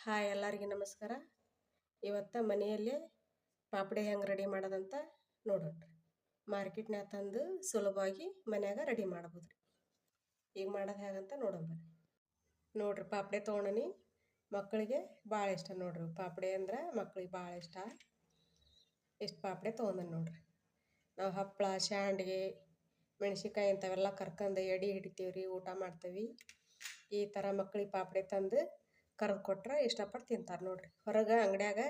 Hi ಎಲ್ಲರಿಗೆ ನಮಸ್ಕಾರ. ಇವತ್ತು ಮನೆಯಲ್ಲೇ ಪಾಪಡಿ ಹೆಂಗೆ ರೆಡಿ ಮಾಡೋದಂತ ನೋಡೋಣ. ಮಾರ್ಕೆಟ್ನಾಗ ತಂದು ಸುಲಭವಾಗಿ ಮನ್ಯಾಗ ರೆಡಿ ಮಾಡ್ಬೋದು ರೀ. ಈಗ ಮಾಡೋದು ಹೇಗಂತ ನೋಡೋಣ ಬರ್ರಿ. ನೋಡ್ರಿ ಪಾಪಡಿ ತೊಗೊಂಡನಿ. ಮಕ್ಕಳಿಗೆ ಭಾಳ ಇಷ್ಟ ನೋಡ್ರಿ. ಪಾಪಡಿ ಅಂದ್ರೆ ಮಕ್ಳಿಗೆ ಭಾಳ ಇಷ್ಟ. ಇಷ್ಟು ಪಾಪಡಿ ತೊಗೊಂಡನಿ ನೋಡ್ರಿ. ನಾವು ಹಪ್ಪಳ ಶಾಂಡ್ಗೆ ಮೆಣಸಿನ್ಕಾಯಿ ಇಂಥವೆಲ್ಲ ಕರ್ಕೊಂಡು ಎಡೆ ಹಿಡಿತೀವಿ ರೀ, ಊಟ ಮಾಡ್ತೀವಿ. ಈ ಥರ ಮಕ್ಳಿಗೆ ಪಾಪಡಿ ತಂದು ಕರ್ದು ಕೊಟ್ರೆ ಇಷ್ಟಪಟ್ಟು ತಿಂತಾರೆ ನೋಡ್ರಿ. ಹೊರಗೆ ಅಂಗಡಿಯಾಗ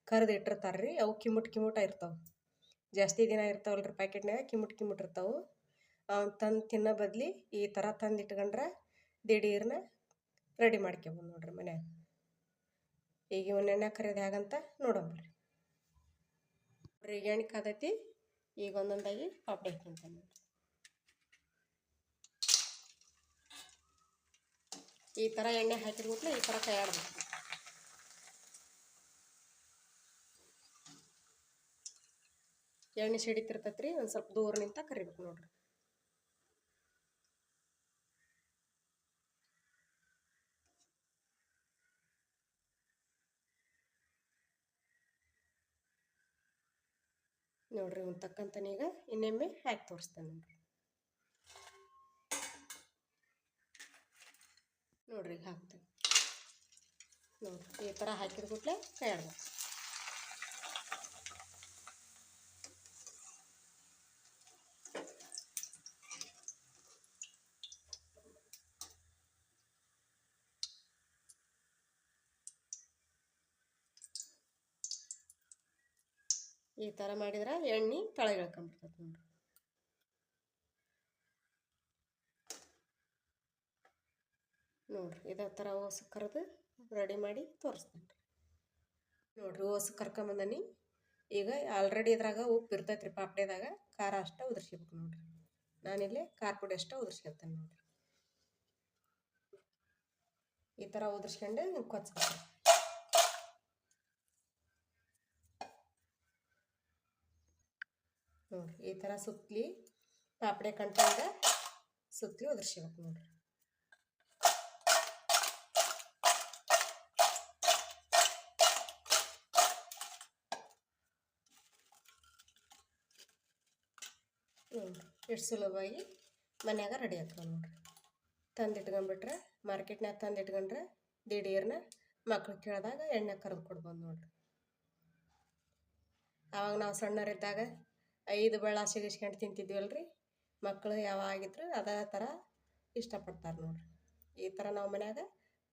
ಕರ್ದು ಇಟ್ಟಿರ್ತಾರೆ ರೀ, ಅವು ಕಿಮುಟ್ ಇರ್ತಾವೆ. ಜಾಸ್ತಿ ದಿನ ಇರ್ತಾವಲ್ಲ ರೀ ಪ್ಯಾಕೆಟ್ನಾಗ, ಕಿಮುಟ್ ಇರ್ತಾವೆ. ಅವ್ನು ತಂದು ತಿನ್ನೋ ಬದ್ಲಿ ಈ ಥರ ತಂದು ಇಟ್ಕೊಂಡ್ರೆ ದಿಢೀರ್ನ ರೆಡಿ ಮಾಡ್ಕೊಬೋದು ನೋಡ್ರಿ ಮನ್ಯಾಗ. ಈಗ ಇವನ್ನ ಎಣ್ಣೆ ಕರಿಯೋದು ಹೇಗಂತ ನೋಡೋಣ ರೀ. ಈಗ ಎಣ್ಣೆ ಕಾದೈತಿ. ಈಗ ಒಂದೊಂದಾಗಿ ಪಾಪಡಿ ಹಾಕ್ಕೊಂತಾನೆ ನೋಡ್ರಿ. ಈ ಥರ ಎಣ್ಣೆ ಹಾಕಿದ್ಬಿಟ್ಲೆ ಈ ಥರ ಕೈ ಆಡ್ಬೇಕು. ಎಣ್ಣೆ ಸಿಡಿತಿರ್ತೈತೆ ರೀ, ಒಂದು ಸ್ವಲ್ಪ ದೂರ ನಿಂತ ಕರಿಬೇಕು ನೋಡ್ರಿ. ನೋಡ್ರಿ ಇವ್ನು ತಕ್ಕಂತಾನೆ. ಈಗ ಇನ್ನೊಮ್ಮೆ ಹಾಕಿ ತೋರಿಸ್ತೇನೆ ನೋಡ್ರಿ. ನೋಡ್ರಿ ಈಗ ಹಾಕ್ತೇನೆ ನೋಡ್ರಿ. ಈ ಥರ ಹಾಕಿದ ಕೂಡಲೇ ಕೈ ಆಡ್ಬೇಕು. ಈ ಥರ ಮಾಡಿದ್ರೆ ಎಣ್ಣೆ ತಳಗೆ ಇಳ್ಕೊಂಬಿಡ್ತೈತೆ ನೋಡ್ರಿ. ನೋಡ್ರಿ ಇದೇ ಥರ ಓಸು ಕರೆದು ರೆಡಿ ಮಾಡಿ ತೋರಿಸ್ತೇನೆ ನೋಡ್ರಿ. ಓಸು ಕರ್ಕೊಂಬಂದನಿ. ಈಗ ಆಲ್ರೆಡಿ ಇದ್ರಾಗ ಉಪ್ಪು ಇರ್ತೈತೆ ರೀ ಪಾಪಡಿದಾಗ. ಖಾರ ಅಷ್ಟೇ ಉದುರ್ಸ್ಬೇಕು ನೋಡ್ರಿ. ನಾನಿಲ್ಲಿ ಖಾರ ಪುಡಿ ಅಷ್ಟೇ ಉದುರ್ಸ್ಕೊಳ್ತೇನೆ ನೋಡ್ರಿ. ಈ ಥರ ಉದುರ್ಸ್ಕೊಂಡು ಹಿಂಗೆ ಕೊಚ್ಬೇಕು ನೋಡ್ರಿ. ಈ ಥರ ಸುತ್ತಲಿ ಪಾಪಡಿ ಕಂಟಾಗ ಸುತ್ತಲಿ ಉದುರ್ಸ್ಬೇಕು ನೋಡ್ರಿ. ಎಷ್ಟು ಸುಲಭವಾಗಿ ಮನ್ಯಾಗ ರೆಡಿ ಆಗ್ತಾವೆ ನೋಡ್ರಿ. ತಂದು ಇಟ್ಕೊಂಡ್ಬಿಟ್ರೆ, ಮಾರ್ಕೆಟ್ನಾಗ ತಂದು ಇಟ್ಕೊಂಡ್ರೆ ದಿಢೀರ್ನ ಮಕ್ಳು ಕೇಳಿದಾಗ ಎಣ್ಣೆ ಕರೆದು ಕೊಡ್ಬೋದು ನೋಡ್ರಿ. ಆವಾಗ ನಾವು ಸಣ್ಣರಿದ್ದಾಗ 5 ಬೆಳ್ಳ ಸಿಗಿಸ್ಕೊಂಡು ತಿಂತಿದ್ವಲ್ರಿ. ಮಕ್ಕಳು ಯಾವಾಗಿದ್ರು ಅದೇ ಥರ ಇಷ್ಟಪಡ್ತಾರೆ ನೋಡ್ರಿ. ಈ ಥರ ನಾವು ಮನ್ಯಾಗ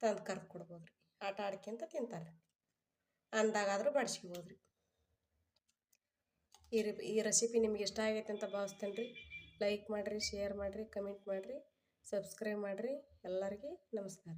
ತಂದು ಕರೆದು ಕೊಡ್ಬೋದು ರೀ. ಆಟ ಆಡ್ಕೊಂತ ತಿಂತಾರೆ. ಅಂದಾಗಾದ್ರೂ ಬಡಿಸ್ಕೊಬೋದು ರೀ. ಈ ರೆಸಿಪಿ ನಿಮ್ಗೆ ಇಷ್ಟ ಆಗೈತೆ ಅಂತ ಭಾವಿಸ್ತೇನೆ ರೀ. ಲೈಕ್ ಮಾಡಿರಿ, ಶೇರ್ ಮಾಡಿರಿ, ಕಮೆಂಟ್ ಮಾಡಿರಿ, ಸಬ್ಸ್ಕ್ರೈಬ್ ಮಾಡಿರಿ. ಎಲ್ಲರಿಗೆ ನಮಸ್ಕಾರ.